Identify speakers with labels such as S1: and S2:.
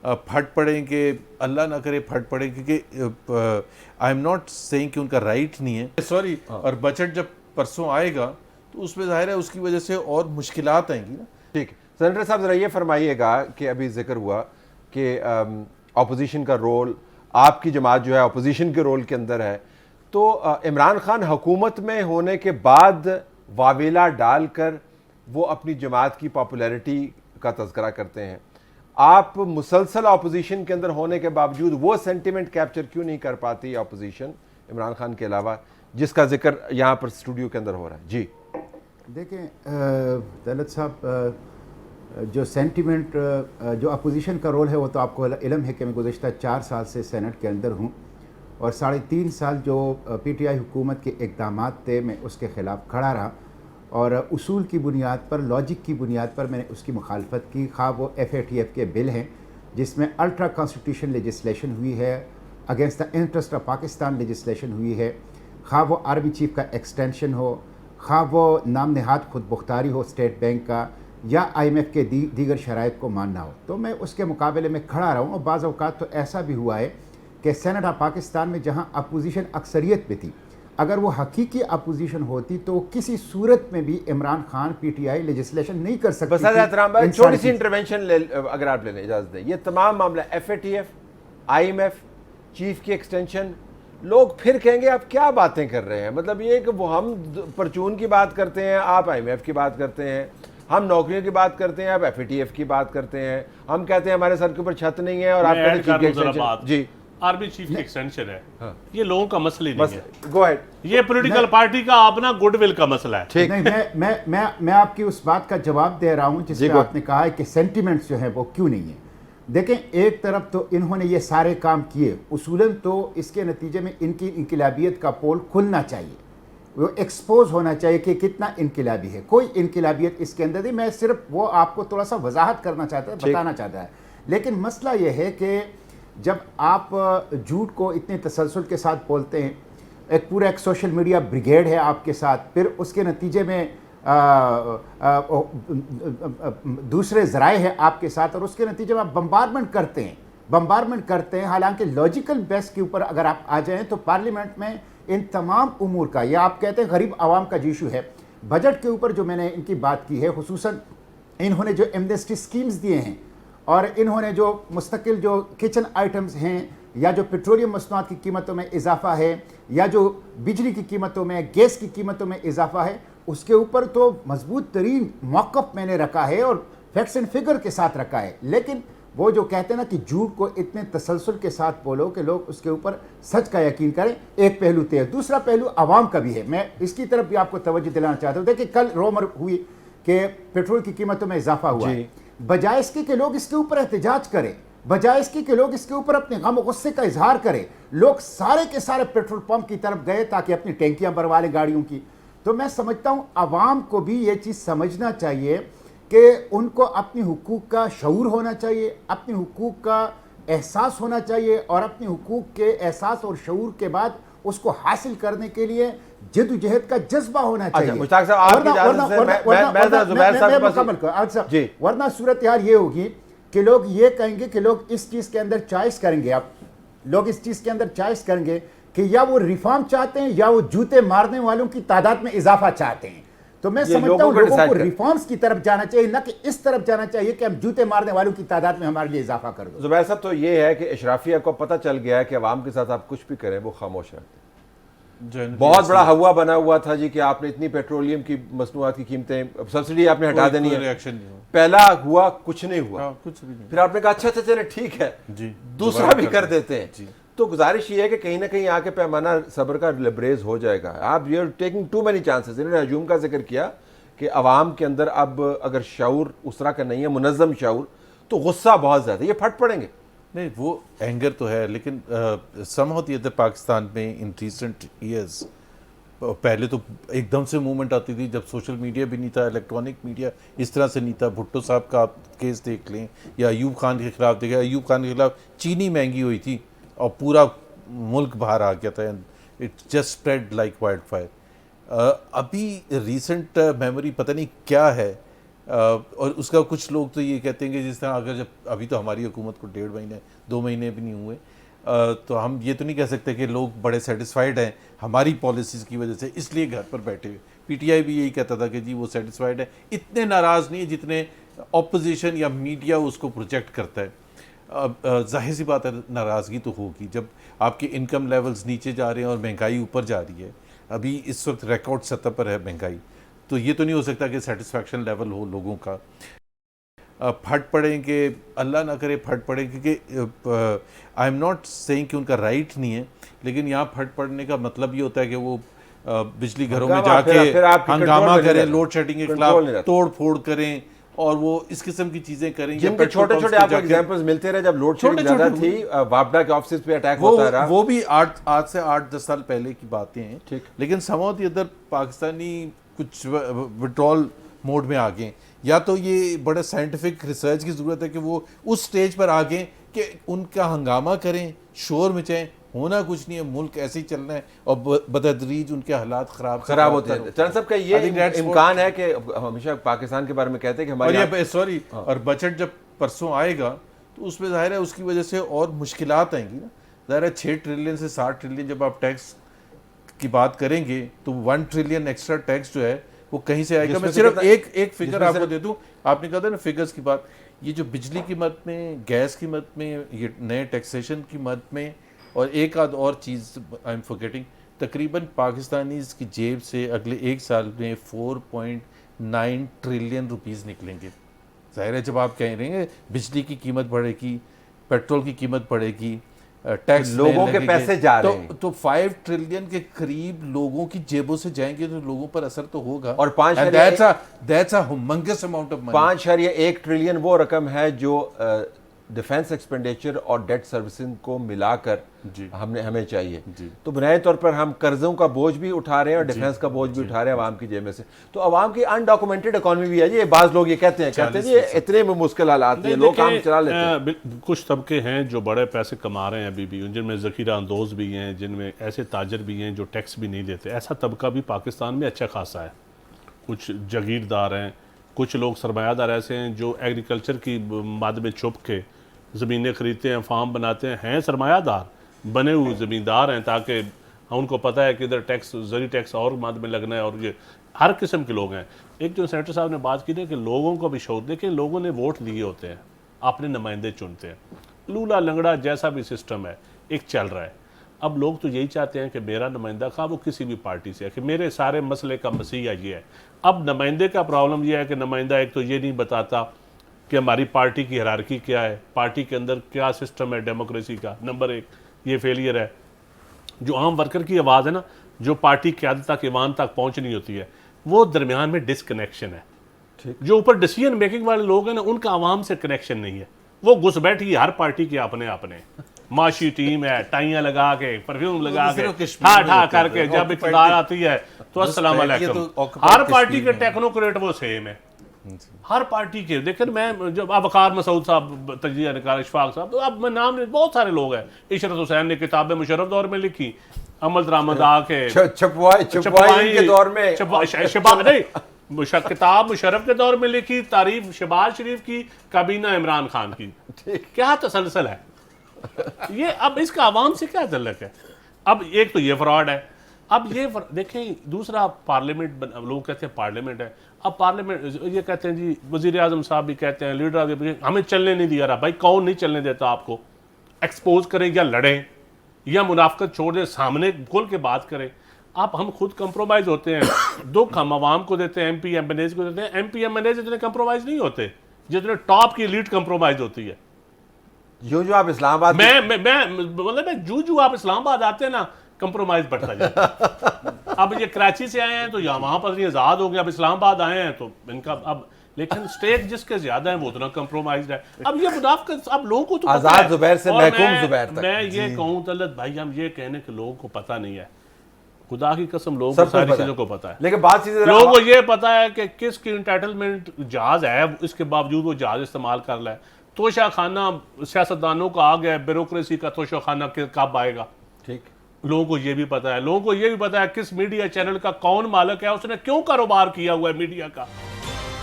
S1: फट पड़ें कि अल्लाह ना करे फट पड़ें, क्योंकि आई एम नॉट सेइंग कि उनका राइट नहीं है, सॉरी। और बजट जब परसों आएगा तो उसमें जाहिर है उसकी वजह से और मुश्किलात आएंगी ना।
S2: ठीक है सेनेटर साहब, ज़रा ये फरमाइएगा कि अभी जिक्र हुआ कि अपोजिशन का रोल, आपकी जमात जो है अपोजिशन के रोल के अंदर है, तो इमरान खान हुकूमत में होने के बाद वावेला डालकर वो अपनी जमात की पॉपुलैरिटी का तज़किरा करते हैं। आप मुसलसल अपोजिशन के अंदर होने के बावजूद वो सेंटिमेंट कैप्चर क्यों नहीं कर पाती अपोजिशन इमरान खान के अलावा, जिसका जिक्र यहाँ पर स्टूडियो के अंदर हो रहा है? जी
S3: देखें तलत साहब, जो सेंटिमेंट जो अपोजिशन का रोल है वो तो आपको इल्म है कि मैं गुज़श्ता 4 साल से सेनेट के अंदर हूँ और 3.5 साल जो पीटीआई हुकूमत के इक़दामात थे मैं उसके ख़िलाफ़ खड़ा रहा और उसूल की बुनियाद पर, लॉजिक की बुनियाद पर मैंने उसकी मुखालफत की। खा वो FATF के बिल हैं जिसमें अल्ट्रा कॉन्स्टिट्यूशन लेजिस्लेशन हुई है, against the interest of Pakistan legislation हुई है, खा वो आर्मी चीफ का एक्सटेंशन हो, खा वो नाम नहाद खुद मुख्तारी हो स्टेट बैंक का, या IMF के दीगर शराइत को मानना हो, तो मैं उसके मुकाबले में खड़ा रहा हूँ। और बाज़ औक़ात तो ऐसा भी हुआ है कि सेनेट ऑफ पाकिस्तान में जहाँ अपोजिशन अक्सरियत में थी, अगर वो हकीकी अपोजिशन होती तो किसी सूरत में भी इमरान खान PTI लेजिस्लेशन नहीं कर सकती।
S2: बस एहतराम भाई, छोटी सी इंटरवेंशन अगर आप लेने इजाज़त दें, ये तमाम मामला FATF, IMF, चीफ की एक्सटेंशन, लोग फिर कहेंगे आप क्या बातें कर रहे हैं। मतलब ये कि वो हम परचून की बात करते हैं, आप IMF की बात करते हैं, हम नौकरियों की बात करते हैं, आप FATF की बात करते हैं, हम कहते हैं हमारे सर के ऊपर छत नहीं है और आप कहते हैं चीफ की एक्सटेंशन। जी
S4: आर्मी चीफ की एक्सटेंशन है। हाँ। ये लोगों का मसला नहीं है,
S2: गो अहेड,
S4: ये पॉलिटिकल पार्टी का अपना गुडविल का मसला है।
S3: ठीक नहीं, मैं आपकी उस बात का जवाब दे रहा हूं जिसमें आपने कहा है कि सेंटिमेंट्स जो है वो क्यों नहीं है। देखें, एक तरफ तो इन्होंने ये सारे काम किए, उसूलन तो इसके नतीजे में इनकी इनकलाबियत का पोल खुलना चाहिए, वो एक्सपोज होना चाहिए कि कितना इनकलाबी है। कोई इनकलाबियत इसके अंदर नहीं, मैं सिर्फ वो आपको थोड़ा सा वजाहत करना चाहता है, बताना चाहता है। लेकिन मसला ये है कि जब आप झूठ को इतने तसलसल के साथ बोलते हैं, एक सोशल मीडिया ब्रिगेड है आपके साथ, फिर उसके नतीजे में दूसरे ज़राए हैं आपके साथ और उसके नतीजे में आप बम्बारमेंट करते हैं। हालांकि लॉजिकल बेस के ऊपर अगर आप आ जाएं तो पार्लियामेंट में इन तमाम उमूर का, या आप कहते हैं गरीब आवाम का इशू है, बजट के ऊपर जो मैंने इनकी बात की है, खुसूसन इन्होंने जो एमनेस्टी स्कीम्स दिए हैं और इन्होंने जो मुस्तकिल जो किचन आइटम्स हैं, या जो पेट्रोलियम मसनूआत की कीमतों में इजाफा है, या जो बिजली की कीमतों में, गैस की कीमतों में इजाफा है, उसके ऊपर तो मजबूत तरीन मौक़िफ़ मैंने रखा है और फैक्ट्स एंड फिगर के साथ रखा है। लेकिन वो जो कहते हैं ना कि झूठ को इतने तसलसल के साथ बोलो कि लोग उसके ऊपर सच का यकीन करें, एक पहलू तय है। दूसरा पहलू आवाम का भी है, मैं इसकी तरफ भी आपको तवज्जो दिलाना चाहता हूँ। देखिए, कल रोमर हुई कि पेट्रोल की कीमतों में इजाफा हुआ है, बजाय इसके कि लोग इसके ऊपर एहतजाज करें, बजाय इसके कि लोग इसके ऊपर अपने गम गुस्से का इजहार करें, लोग सारे के सारे पेट्रोल पंप की तरफ गए ताकि अपनी टैंकियां भरवा लें गाड़ियों की। तो मैं समझता हूं आवाम को भी ये चीज़ समझना चाहिए कि उनको अपनी हुकूक का शऊर होना चाहिए, अपनी हुकूक का एहसास होना चाहिए और अपने हुकूक के एहसास और शऊर के बाद उसको हासिल करने के लिए जद्दोजहद का जज्बा होना चाहिए। वरना सूरत यार ये होगी कि लोग ये कहेंगे कि लोग इस चीज़ के अंदर चॉइस करेंगे, अब लोग इस चीज़ के अंदर चॉइस करेंगे कि या वो रिफॉर्म चाहते हैं या वो जूते मारने वालों की तादाद में इजाफा चाहते हैं। तो मैं समझता हूं लोगों को रिफॉर्म्स की तरफ जाना चाहिए, ना कि इस तरफ जाना चाहिए कि हम जूते मारने वालों की तादाद में हमारे लिए इजाफा कर दो।
S2: जुबैर साहब, तो ये है कि इशराफिया को पता चल गया है कि अवाम के साथ आप कुछ भी करें वो खामोश है। बहुत बड़ा हवा बना हुआ था जी कि आपने इतनी पेट्रोलियम की मसनूआत की कीमतें, सब्सिडी आपने हटा देनी है। पहला हुआ कुछ नहीं हुआ, कुछ भी नहीं। फिर आपने कहा अच्छा चले ठीक है जी, दूसरा भी कर देते हैं। तो गुजारिश ये है कि कहीं ना कहीं आके पैमाना सब्र का लबरेज हो जाएगा। आप you are taking too many chances. इन्होंने हजूम का जिक्र किया कि अवाम के अंदर अब अगर शऊर उस तरह का नहीं है, मुनज़्ज़म शऊर, तो गुस्सा बहुत ज़्यादा, ये फट पड़ेंगे।
S1: नहीं, वो एंगर तो है, लेकिन सम होती है पाकिस्तान में इन रिसेंट ईयर्स। पहले तो एकदम से मूवमेंट आती थी जब सोशल मीडिया भी नहीं था, इलेक्ट्रॉनिक मीडिया इस तरह से नहीं था। भुट्टो साहब का आप केस देख लें या अयूब खान के खिलाफ देखें, अयूब खान के खिलाफ चीनी महंगी हुई थी और पूरा मुल्क बाहर आ गया था, and it just spread like wild fire. अभी रिसेंट मेमोरी पता नहीं क्या है, और उसका कुछ लोग तो ये कहते हैं कि जिस तरह अगर जब अभी तो हमारी हुकूमत को 1.5 महीने 2 महीने भी नहीं हुए, तो हम ये तो नहीं कह सकते कि लोग बड़े सेटिस्फाइड हैं हमारी पॉलिसीज़ की वजह से इसलिए घर पर बैठे हुए। पीटीआई भी यही कहता था कि जी वो सेटिस्फाइड है, इतने नाराज़ नहीं है जितने ऑपोजिशन या मीडिया उसको प्रोजेक्ट करता है। अब जाहिर सी बात है नाराज़गी तो होगी जब आपके इनकम लेवल्स नीचे जा रहे हैं और महंगाई ऊपर जा रही है। अभी इस वक्त रिकॉर्ड सतह पर है महंगाई, तो ये तो नहीं हो सकता कि सेटिस्फैक्शन लेवल हो लोगों का। फट पड़ेंगे, अल्लाह ना करे फट पड़े, क्योंकि आई एम नॉट सेइंग कि उनका राइट नहीं है, लेकिन यहाँ फट पड़ने का मतलब ये होता है कि वो बिजली घरों में जाके हंगामा करें, लोड शेडिंग के खिलाफ तोड़ फोड़ करें और वो इस किस्म की चीजें करेंगे।
S2: जिनके छोटे छोटे आपको एग्जांपल्स मिलते रहे, जब लोड शेडिंग ज्यादा थी, वापडा के ऑफिस पे अटैक होता रहा,
S1: वो भी आज से 8-10 साल पहले की बातें हैं।
S2: ठीक,
S1: लेकिन समहाउ इधर पाकिस्तानी कुछ विड्रॉल मोड में आ गए, या तो ये बड़े साइंटिफिक रिसर्च की ज़रूरत है कि वो उस स्टेज पर आ गए कि उनका हंगामा करें, शोर मचाएं, होना कुछ नहीं है, मुल्क ऐसे ही चलना है और बतदरीज उनके हालात खराब होते हैं।
S2: चरण साहब का ये इम्कान है कि हमेशा पाकिस्तान के बारे में कहते हैं कि हमारे
S1: और बजट जब परसों आएगा तो उसमें जाहिर है उसकी वजह से और मुश्किलात आएंगी ना। जाहिर है 6 ट्रिलियन से 60 ट्रिलियन जब आप टैक्स की बात करेंगे तो 1 ट्रिलियन एक्स्ट्रा टैक्स जो है वो कहीं से आएगा। मैं सिर्फ एक फिगर आपको दे दूं, आपने कहा था ना फिगर्स की बात, ये जो बिजली की मद में, गैस की मद में, ये नए टैक्सेशन की मद में और एक आध और चीज़ आई एम फॉरगेटिंग, तकरीबन पाकिस्तानीज़ की जेब से अगले 1 साल में 4.9 ट्रिलियन रुपीस निकलेंगे। जाहिर है जब आप कह रहे हैं बिजली की कीमत बढ़ेगी, पेट्रोल की कीमत बढ़ेगी, टैक्स
S2: लोगों के पैसे जा रहे हैं,
S1: तो 5 ट्रिलियन के करीब लोगों की जेबों से जाएंगे तो लोगों पर असर तो होगा।
S2: और 5.1 ट्रिलियन वो रकम है जो डिफेंस एक्सपेंडिचर और डेट सर्विसिंग को मिलाकर हमें चाहिए। तो बुनियादी तौर पर हम कर्जों का बोझ भी उठा रहे हैं और डिफेंस का बोझ भी उठा रहे हैं आवाम की जेब में से। तो आवाम की अनडॉक्यूमेंटेड इकोनॉमी भी है जी। बाज़ लोग ये कहते हैं जी इतने में मुश्किल हालात है, लोग काम चला लेते हैं।
S4: कुछ तबके हैं जो बड़े पैसे कमा रहे हैं अभी भी, जिनमें ज़खीरा अंदोज भी हैं, जिनमें ऐसे ताजर भी हैं जो टैक्स भी नहीं देते। ऐसा तबका भी पाकिस्तान में अच्छा खासा है। कुछ जागीरदार हैं, कुछ लोग सरमायादार ऐसे हैं जो एग्रीकल्चर की मद में छुप के ज़मीनें खरीदते हैं, फार्म बनाते हैं सरमायादार बने हुए ज़मींदार हैं, ताकि उनको पता है कि इधर टैक्स, ज़री टैक्स और मद में लगना है। और ये हर किस्म के लोग हैं। एक जो सेनेटर साहब ने बात की थी कि लोगों को भी शौक, देखिए लोगों ने वोट दिए होते हैं, अपने नुमाइंदे चुनते हैं, लूला लंगड़ा जैसा भी सिस्टम है एक चल रहा है। अब लोग तो यही चाहते हैं कि मेरा नुमाइंदा खा वो किसी भी पार्टी से है, कि मेरे सारे मसले का मसीहा ये है। अब नुमाइंदे का प्रॉब्लम यह है कि नुमाइंदा एक तो ये नहीं बताता कि हमारी पार्टी की हायरार्की क्या है, पार्टी के अंदर क्या सिस्टम है डेमोक्रेसी का। नंबर 1 ये फेलियर है। जो आम वर्कर की आवाज़ है ना, जो पार्टी क़यादत तक, ईवान तक पहुंचनी होती है, वो दरमियान में डिसकनेक्शन है। जो ऊपर डिसीजन मेकिंग वाले लोग हैं ना, उनका आवाम से कनेक्शन नहीं है। वो घुस बैठी हर पार्टी के अपने माशी टीम है, टाइयां लगा के, परफ्यूम लगा के, ठा करके जब इक़्तिदार आती है तो अस्सलाम वालेकुम। हर पार्टी के टेक्नोक्रेट वो सेम है, हर पार्टी के। देखिए मैं जब वकार मसूद साहब तजिया निकाल, इशफाक साहब, अब मैं नाम बहुत सारे लोग हैं। इशरत हुसैन ने किताबें मुशर्रफ दौर में लिखी, अमल दरामद आके
S2: छपवाई के दौर में,
S4: किताब मुशर्रफ के दौर में लिखी, तारीफ शहबाज शरीफ की, काबीना इमरान खान की। क्या तसलसल है ये। अब इसका आवाम से क्या तल्लुक है? अब एक तो ये फ्रॉड है। अब ये देखें, दूसरा पार्लियामेंट, लोग कहते हैं पार्लियामेंट है। अब पार्लियामेंट ये कहते हैं जी, वज़ीर आज़म साहब भी कहते हैं, लीडर हमें चलने नहीं दिया रहा। भाई कौन नहीं चलने देता आपको? एक्सपोज करें या लड़ें या मुनाफकत छोड़ दें, सामने खुल के बात करें। आप हम खुद कंप्रोमाइज होते हैं, दुख हम आवाम को देते हैं, MP MNAs को देते हैं। MP MNAs इतने कंप्रोमाइज नहीं होते जितने टॉप की लीड कंप्रोमाइज होती है।
S2: जो आप इस्लामाबाद,
S4: मैं जू आप इस्लामाबाद आते हैं ना, कंप्रोमाइज बढ़ता जाता है। अब ये कराची से आए हैं तो यहाँ वहां पर आज़ाद हो गए, अब इस्लामाबाद आए हैं तो इनका अब, लेकिन स्टेक जिसके ज्यादा है वो उतना कंप्रोमाइज है। अब ये मुनाफिक, अब लोगों को तो
S2: आजाद जुबैर से महकूम जुबैर तक।
S4: मैं ये कहूँ तलत भाई, हम ये कहने के लोगों को पता नहीं है, खुदा की कसम लोगों को सारी चीजों को पता है।
S2: लेकिन बात चीजें
S4: लोगों को ये पता है कि किसकी इंटाइटलमेंट जहाज है, इसके बावजूद वो जहाज इस्तेमाल कर रहा है। तोशा खाना सियासतदानों का आ गया, ब्यूरोक्रेसी का तोशा खाना कब आएगा? ठीक, लोगों को ये भी पता है। लोगों को ये भी पता है किस मीडिया चैनल का कौन मालिक है, उसने क्यों कारोबार किया हुआ है मीडिया का।